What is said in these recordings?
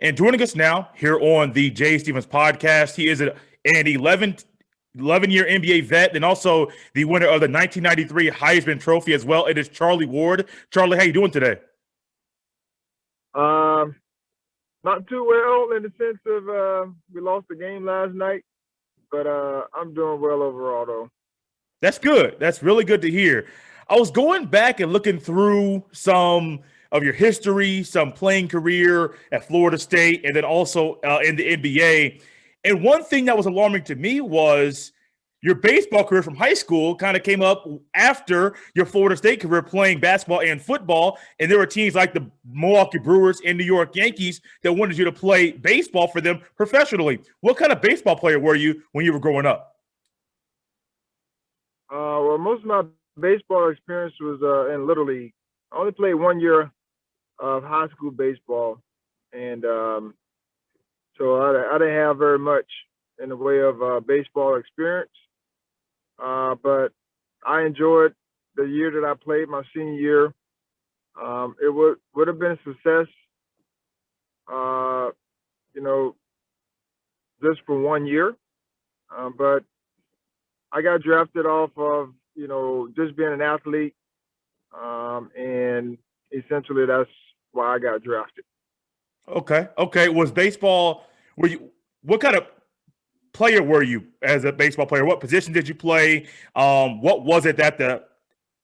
And joining us now here on the Jay Stevens podcast, he is an 11-year NBA vet and also the winner of the 1993 Heisman Trophy as well. It is Charlie Ward. Charlie, how you doing today? Um, Not too well in the sense of we lost the game last night, but I'm doing well overall though. That's good. That's really good to hear. I was going back and looking through some of your history, some playing career at Florida State, and then also in the NBA. And one thing that was alarming to me was your baseball career from high school kind of came up after your Florida State career playing basketball and football. And there were teams like the Milwaukee Brewers and New York Yankees that wanted you to play baseball for them professionally. What kind of baseball player were you when you were growing up? Well, most of my baseball experience was in Little League. I only played 1 year of high school baseball, and so I didn't have very much in the way of baseball experience. But I enjoyed the year that I played, my senior year. It would have been a success, uh, you know, just for 1 year. But I got drafted off of just being an athlete, and essentially that's why I got drafted. Okay. Okay. Was baseball, were you, what kind of player were you as a baseball player? What position did you play? What was it that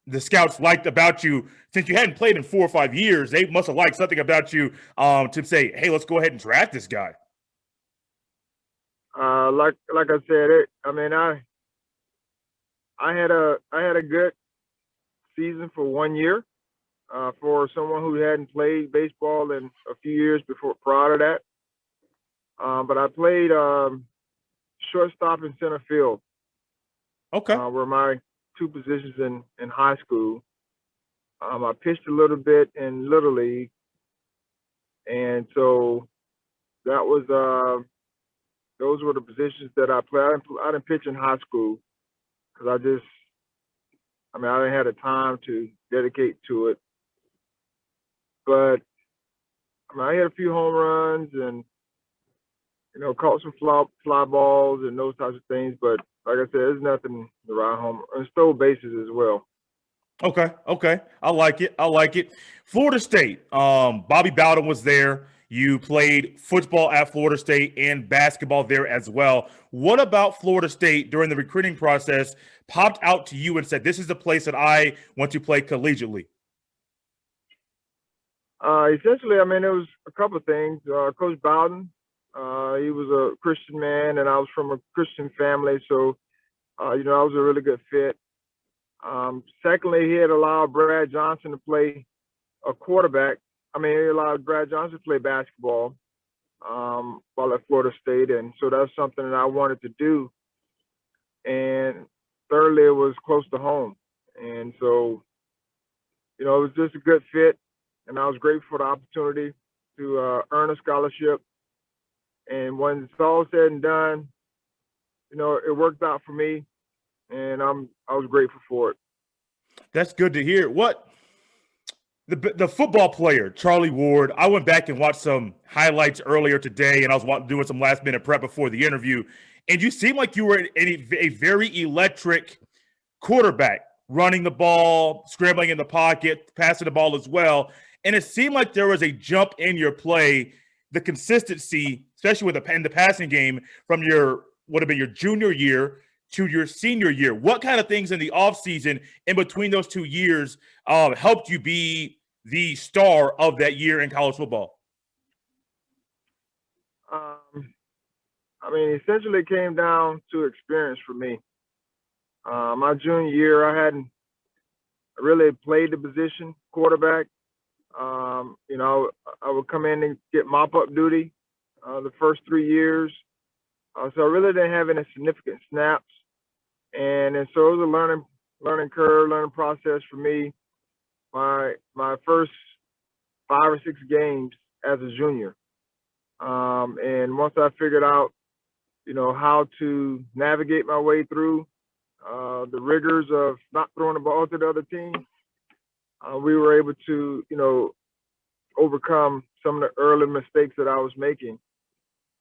the scouts liked about you? Since you hadn't played in 4 or 5 years, they must have liked something about you to say, hey, let's go ahead and draft this guy. Like I said, I had a good season for 1 year. For someone who hadn't played baseball in a few years before prior to that, but I played shortstop and center field, Okay. were my two positions in high school. I pitched a little bit in Little League, and so that was those were the positions that I played. I didn't pitch in high school because I didn't have the time to dedicate to it. But I hit a few home runs and caught some fly balls and those types of things. But like I said, there's nothing to ride home and stole bases as well. Okay, okay. I like it. I like it. Florida State. Bobby Bowden was there. You played football at Florida State and basketball there as well. What about Florida State during the recruiting process popped out to you and said, this is the place that I want to play collegiately? Essentially, it was a couple of things. Coach Bowden, he was a Christian man, and I was from a Christian family, so I was a really good fit. Secondly, he had allowed Brad Johnson to play a quarterback. He allowed Brad Johnson to play basketball while at Florida State, and so that's something that I wanted to do. And thirdly, it was close to home, and so it was just a good fit, and I was grateful for the opportunity to earn a scholarship. And when it's all said and done, it worked out for me, and I was grateful for it. That's good to hear. What the football player Charlie Ward? I went back and watched some highlights earlier today, and I was doing some last minute prep before the interview. And you seem like you were a very electric quarterback, running the ball, scrambling in the pocket, passing the ball as well. And it seemed like there was a jump in your play, the consistency, especially with in the passing game from your would have been your junior year to your senior year. What kind of things in the offseason in between those 2 years helped you be the star of that year in college football? Um, Essentially, it came down to experience for me. My junior year, I hadn't really played the position quarterback. I would come in and get mop up duty the first 3 years. So I really didn't have any significant snaps. And so it was a learning curve, learning process for me. My first 5 or 6 games as a junior. And once I figured out, how to navigate my way through the rigors of not throwing the ball to the other team, we were able to, overcome some of the early mistakes that I was making.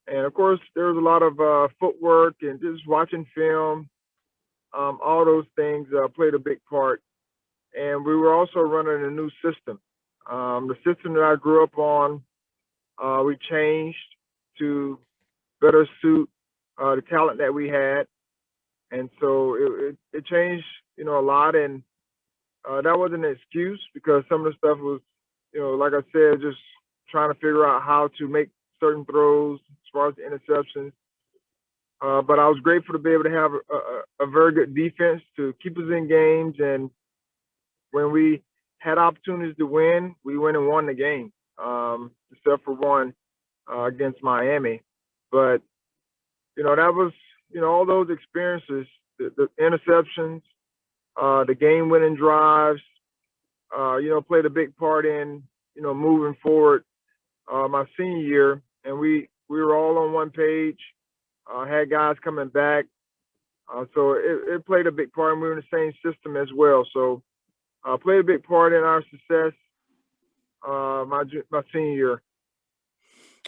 And of course, there was a lot of footwork and just watching film. All those things played a big part. And we were also running a new system. The system that I grew up on, we changed to better suit the talent that we had. And so it changed, a lot. And that wasn't an excuse because some of the stuff was, like I said, just trying to figure out how to make certain throws as far as the interceptions. But I was grateful to be able to have a very good defense to keep us in games. And when we had opportunities to win, we went and won the game, except for one against Miami. But, that was, all those experiences, the interceptions, the game-winning drives, played a big part in, moving forward my senior year. And we were all on one page, had guys coming back. So it played a big part, and we were in the same system as well. So played a big part in our success my senior year.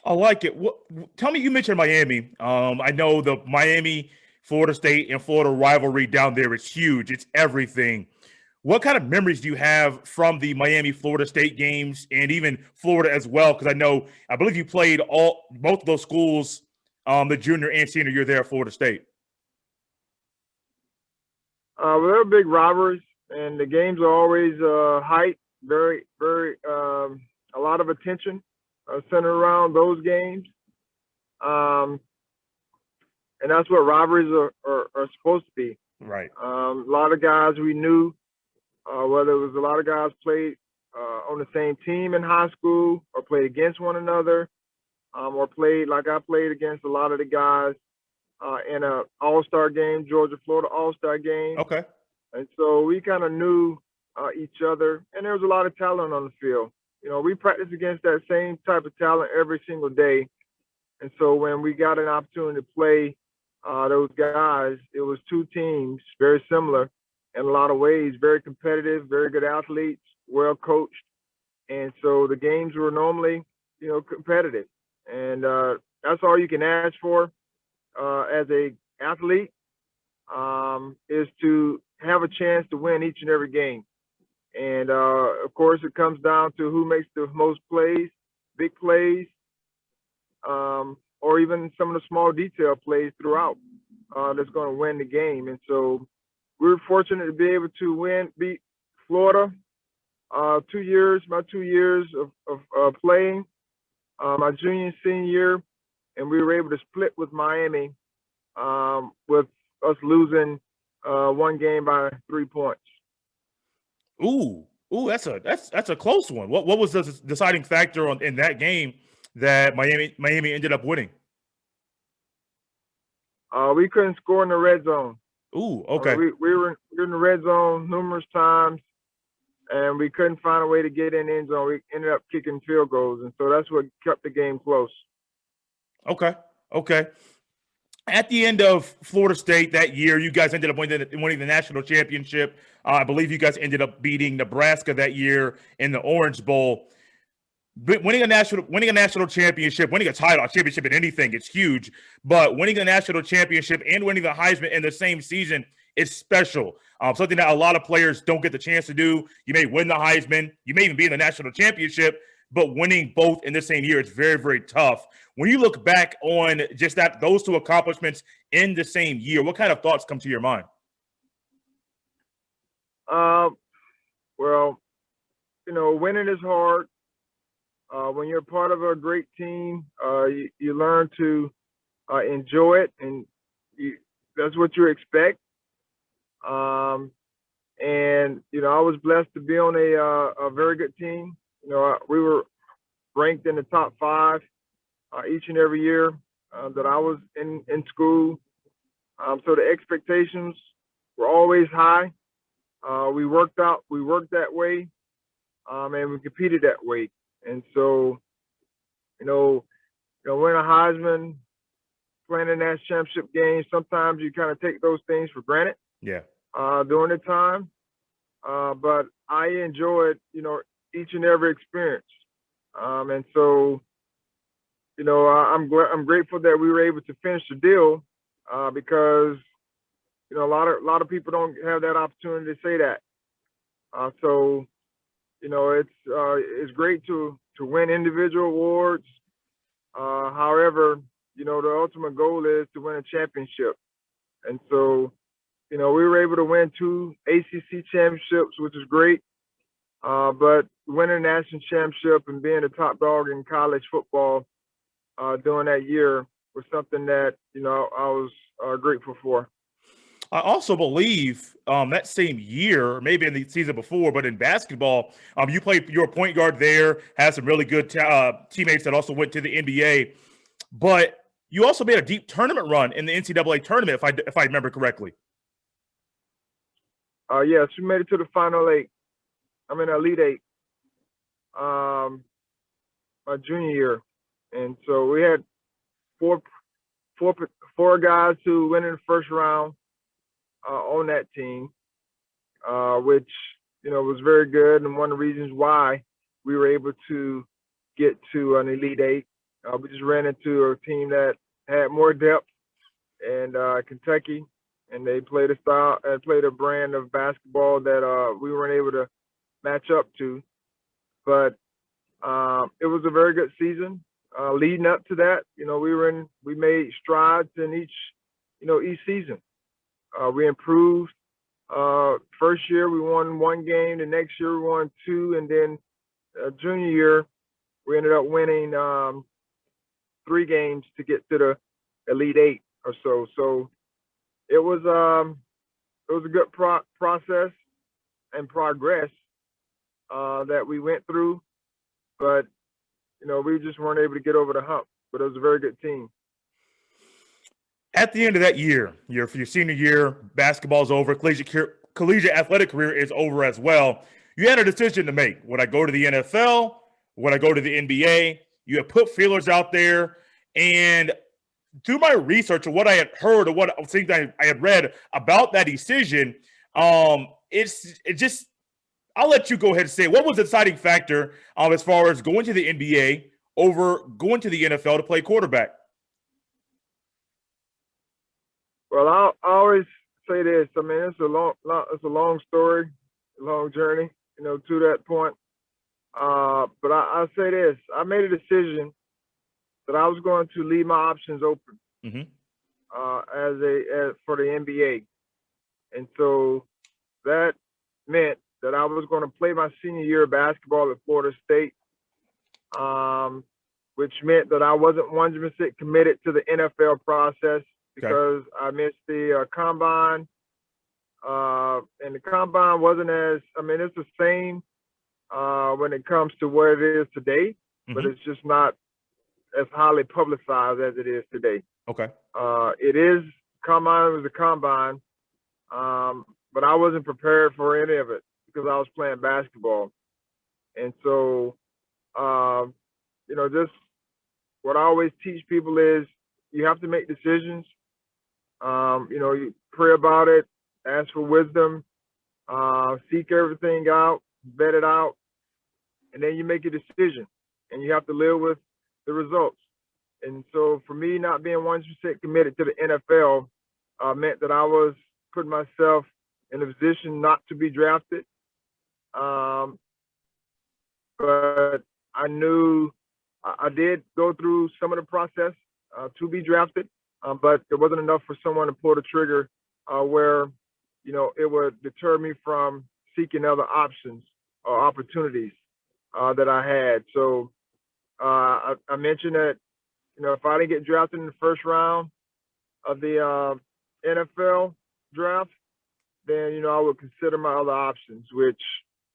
I like it. Tell me, you mentioned Miami. I know the Miami, Florida State, and Florida rivalry down there is huge. It's everything. What kind of memories do you have from the Miami, Florida State games, and even Florida as well? Because I believe you played both of those schools, the junior and senior year there at Florida State. Well, they're big rivalries, and the games are always hype. Very, very, a lot of attention centered around those games. And that's what rivalries are supposed to be. Right. A lot of guys we knew, whether it was a lot of guys played on the same team in high school or played against one another, or played like I played against a lot of the guys in an all-star game, Georgia-Florida all-star game. Okay. And so we kind of knew each other, and there was a lot of talent on the field. We practiced against that same type of talent every single day. And so when we got an opportunity to play those guys, it was two teams very similar in a lot of ways, very competitive, very good athletes, well coached. And so the games were normally, competitive. And that's all you can ask for as a athlete, is to have a chance to win each and every game. And of course, it comes down to who makes the most plays, big plays, or even some of the small detail plays throughout that's going to win the game. And so we were fortunate to be able to beat Florida my 2 years of playing, my junior and senior year, and we were able to split with Miami with us losing one game by 3 points. Ooh, that's a close one. What was the deciding factor in that game that Miami ended up winning? We couldn't score in the red zone. Ooh, okay. We were in the red zone numerous times, and we couldn't find a way to get in the end zone. We ended up kicking field goals, and so that's what kept the game close. Okay. At the end of Florida State that year, you guys ended up winning the national championship. I believe you guys ended up beating Nebraska that year in the Orange Bowl. But winning a national championship, winning a championship in anything, it's huge. But winning a national championship and winning the Heisman in the same season is special. Something that a lot of players don't get the chance to do. You may win the Heisman, you may even be in the national championship, but winning both in the same year is very, very tough. When you look back on just those two accomplishments in the same year, what kind of thoughts come to your mind? Well, winning is hard. When you're part of a great team, you learn to enjoy it, and that's what you expect. And I was blessed to be on a very good team. We were ranked in the top 5 each and every year that I was in school. So the expectations were always high. We worked that way, and we competed that way. And so, winning a Heisman, playing in that championship game, sometimes you kind of take those things for granted. Yeah. During the time. But I enjoyed, each and every experience. And so, I'm grateful that we were able to finish the deal because a lot of people don't have that opportunity to say that. So it's great to win individual awards. However, the ultimate goal is to win a championship. And so, we were able to win 2 ACC championships, which is great. But winning a national championship and being a top dog in college football during that year was something that, I was grateful for. I also believe that same year, maybe in the season before, but in basketball, you played your point guard there, had some really good teammates that also went to the NBA. But you also made a deep tournament run in the NCAA tournament, if I remember correctly. Yes, we made it to the final 8. I mean, Elite 8, my junior year, and so we had four guys who went in the first round on that team, which was very good, and one of the reasons why we were able to get to an Elite 8. We just ran into a team that had more depth, and Kentucky, and they played a brand of basketball that we weren't able to match up to. But it was a very good season. Leading up to that, we made strides in each season. We improved. First year we won 1 game. The next year we won 2, and then junior year we ended up winning 3 games to get to the Elite 8 or so. So it was a good process and progress that we went through, but we just weren't able to get over the hump. But it was a very good team. At the end of that year, your senior year, basketball's over, collegiate athletic career is over as well. You had a decision to make. Would I go to the NFL? Would I go to the NBA? You had put feelers out there, and through my research of what I had heard or what things I had read about that decision, it just I'll let you go ahead and say what was the deciding factor as far as going to the NBA over going to the NFL to play quarterback. Well, I always say this. I mean, it's a long story, a long journey, to that point. But I say this: I made a decision that I was going to leave my options open for the NBA, and so that meant that I was going to play my senior year of basketball at Florida State, which meant that I wasn't 100% committed to the NFL process because I missed the combine, and the combine wasn't it's the same when it comes to what it is today, but it's just not as highly publicized as it is today. Okay. It was a combine, but I wasn't prepared for any of it because I was playing basketball. And so, just what I always teach people is you have to make decisions. You pray about it, ask for wisdom, seek everything out, vet it out, and then you make a decision, and you have to live with the results. And so for me, not being 100% committed to the NFL meant that I was putting myself in a position not to be drafted. But I knew I did go through some of the process to be drafted, but it wasn't enough for someone to pull the trigger where, it would deter me from seeking other options or opportunities that I had. So I mentioned that, if I didn't get drafted in the first round of the NFL draft, then, I would consider my other options, which,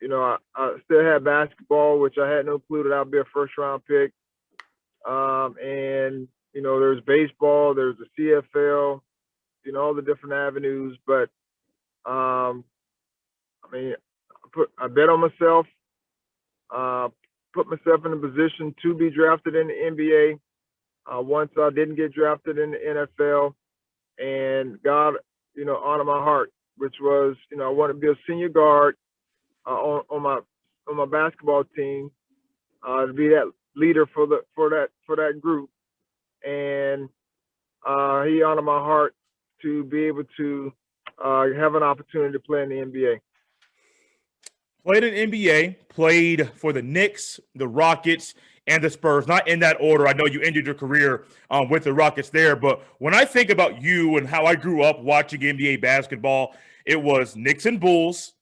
I still had basketball, which I had no clue that I'd be a first round pick. And, there's baseball, there's the CFL, all the different avenues. But, I bet on myself, put myself in a position to be drafted in the NBA. Once I didn't get drafted in the NFL, and God, honored my heart, which was, I wanted to be a senior guard on my basketball team, to be that leader for that group, and he honored my heart to be able to have an opportunity to play in the NBA. Played in NBA, played for the Knicks, the Rockets, and the Spurs. Not in that order. I know you ended your career with the Rockets there, but when I think about you and how I grew up watching NBA basketball, it was Knicks and Bulls,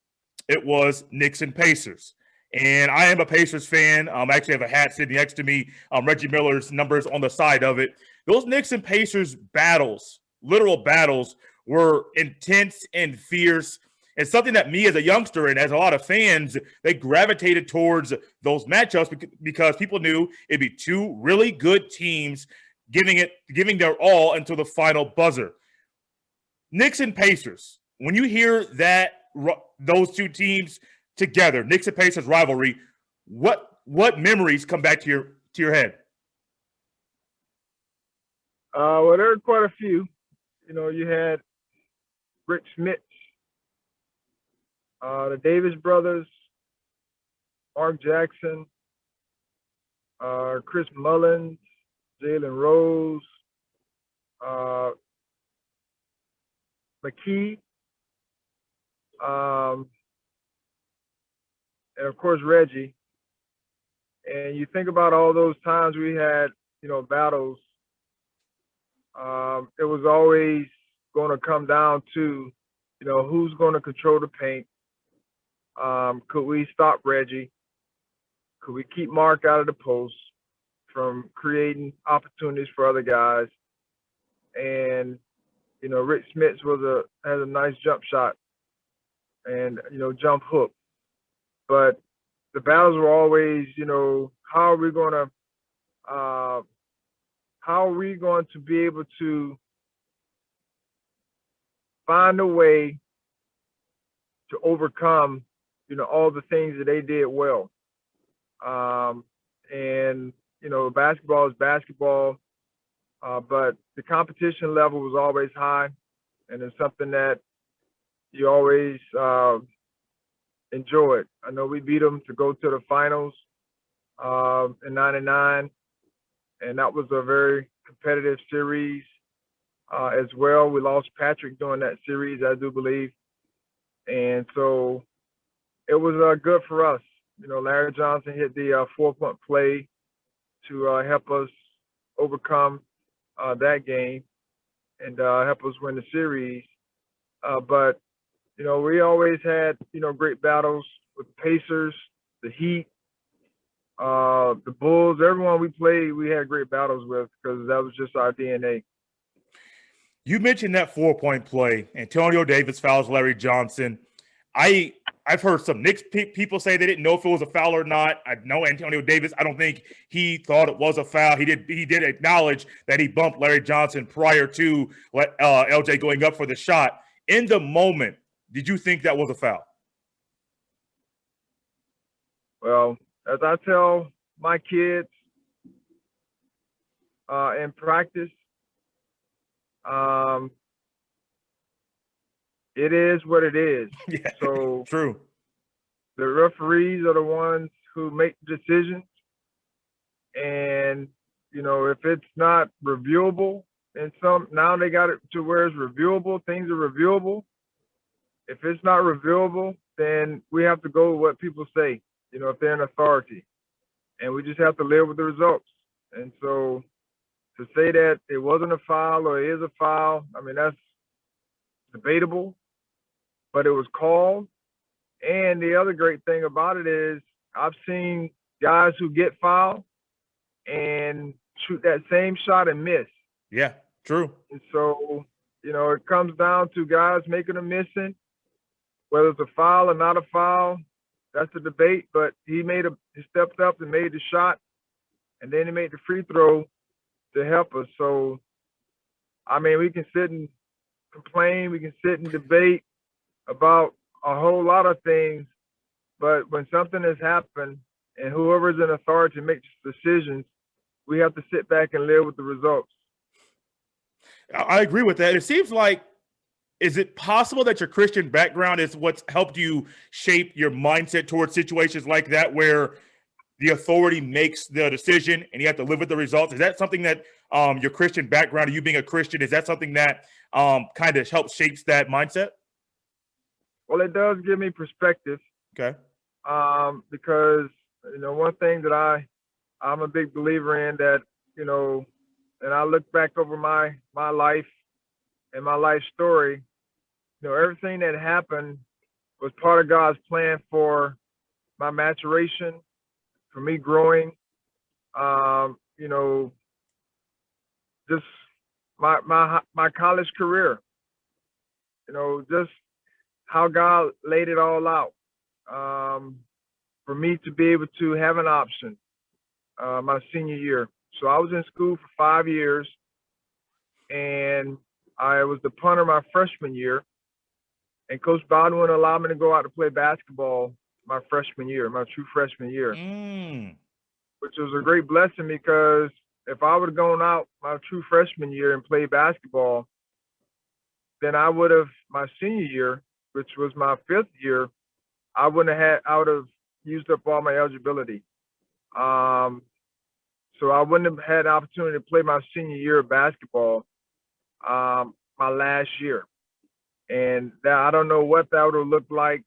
it was Knicks and Pacers. And I am a Pacers fan. I actually have a hat sitting next to me. Reggie Miller's numbers on the side of it. Those Knicks and Pacers battles, literal battles, were intense and fierce. It's something that me as a youngster and as a lot of fans, they gravitated towards those matchups because people knew it'd be two really good teams giving their all until the final buzzer. Knicks and Pacers. When you hear that those two teams together, Knicks and Pacers rivalry, what memories come back to your head? Well, there are quite a few. You know, you had Rick Smits, the Davis brothers, Mark Jackson, Chris Mullins, Jalen Rose, McKee, and of course Reggie. And you think about all those times we had, you know, battles. It was always going to come down to, you know, who's going to control the paint. Could we stop Reggie? Could we keep Mark out of the post from creating opportunities for other guys? And, you know, Rick Smits has a nice jump shot and, you know, jump hook. But the battles were always, you know, how are we going to be able to find a way to overcome, you know, all the things that they did well. And, you know, basketball is basketball, but the competition level was always high, and it's something that you always enjoyed. I know we beat them to go to the finals in '99, and that was a very competitive series as well. We lost Patrick during that series, I do believe. And so it was good for us. You know, Larry Johnson hit the 4-point play to help us overcome that game and help us win the series. But, you know, we always had, you know, great battles with the Pacers, the Heat, the Bulls. Everyone we played, we had great battles with because that was just our DNA. You mentioned that 4-point play. Antonio Davis fouls Larry Johnson. I've heard some Knicks people say they didn't know if it was a foul or not. I know Antonio Davis, I don't think he thought it was a foul. He did acknowledge that he bumped Larry Johnson prior to LJ going up for the shot. In the moment, did you think that was a foul? Well, as I tell my kids in practice, it is what it is. Yeah, so true. The referees are the ones who make decisions. And, you know, if it's not reviewable now they got it to where it's reviewable, things are reviewable. If it's not reviewable, then we have to go with what people say, you know, if they're an authority. And we just have to live with the results. And so to say that it wasn't a foul or it is a foul, I mean, that's debatable, but it was called. And the other great thing about it is I've seen guys who get fouled and shoot that same shot and miss. Yeah, true. And so, you know, it comes down to guys making a missing, whether it's a foul or not a foul. That's a debate, but he stepped up and made the shot, and then he made the free throw to help us. So, I mean, we can sit and complain, we can sit and debate about a whole lot of things, but when something has happened and whoever's in authority makes decisions, we have to sit back and live with the results. I agree with that. It seems like, is it possible that your Christian background is what's helped you shape your mindset towards situations like that, where the authority makes the decision and you have to live with the results. Is that something that your Christian background, or you being a Christian, is that something that kind of helps shapes that mindset? Well, it does give me perspective. Okay. Because, one thing that I'm a big believer in, that, and I look back over my life and my life story, everything that happened was part of God's plan for my maturation, for me growing, just my college career, just how God laid it all out, for me to be able to have an option my senior year. So I was in school for 5 years, and I was the punter my freshman year. And Coach Bowden wouldn't allow me to go out to play basketball my freshman year, my true freshman year, which was a great blessing, because if I would have gone out my true freshman year and played basketball, then I would have, my senior year, which was my 5th year, I would have used up all my eligibility. So I wouldn't have had an opportunity to play my senior year of basketball my last year. And that, I don't know what that would have looked like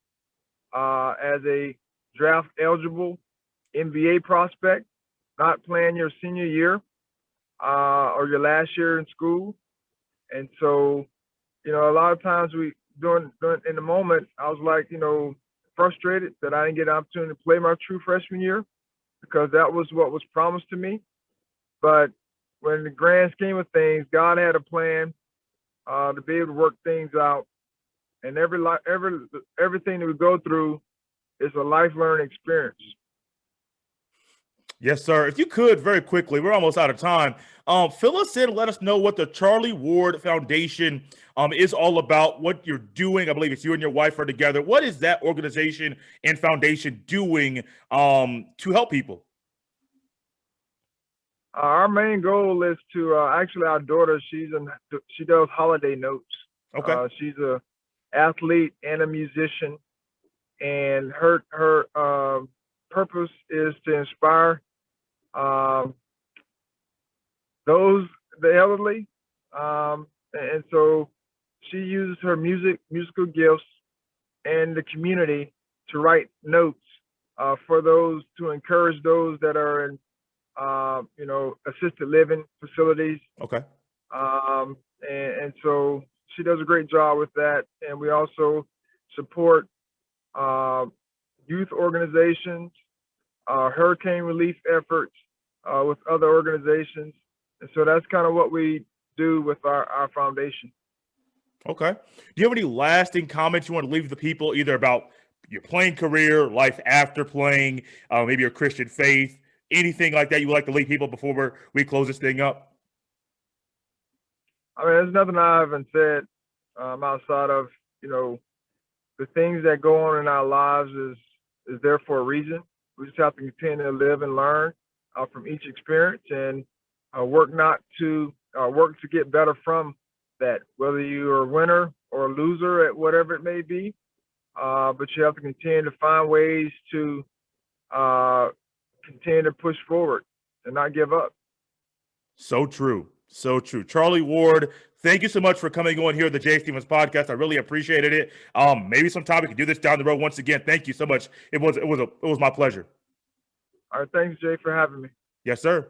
as a draft eligible NBA prospect, not playing your senior year or your last year in school. And so, a lot of times during in the moment, I was like, frustrated that I didn't get an opportunity to play my true freshman year, because that was what was promised to me. But when the grand scheme of things, God had a plan to be able to work things out. And everything that we go through is a life learning experience. Yes, sir. If you could, very quickly, we're almost out of time. Fill us in and let us know what the Charlie Ward Foundation is all about, what you're doing. I believe it's you and your wife are together. What is that organization and foundation doing to help people? Our main goal is to actually, our daughter, she does holiday notes. Okay. She's a athlete and a musician, and her purpose is to inspire the elderly, and so she uses her musical gifts and the community to write notes for those, to encourage those that are in assisted living facilities. Okay. And so she does a great job with that. And we also support youth organizations, hurricane relief efforts with other organizations. And so that's kind of what we do with our foundation. Okay. Do you have any lasting comments you want to leave the people, either about your playing career, life after playing, maybe your Christian faith, anything like that you would like to leave people before we close this thing up? I mean, there's nothing I haven't said outside of, the things that go on in our lives is there for a reason. We just have to continue to live and learn from each experience, and work to get better from that, whether you're a winner or a loser at whatever it may be. But you have to continue to find ways to continue to push forward and not give up. So true. So true. Charlie Ward, thank you so much for coming on here at the Jay Stevens podcast. I really appreciated it. Maybe sometime we can do this down the road once again. Thank you so much. It was my pleasure. All right. Thanks, Jay, for having me. Yes, sir.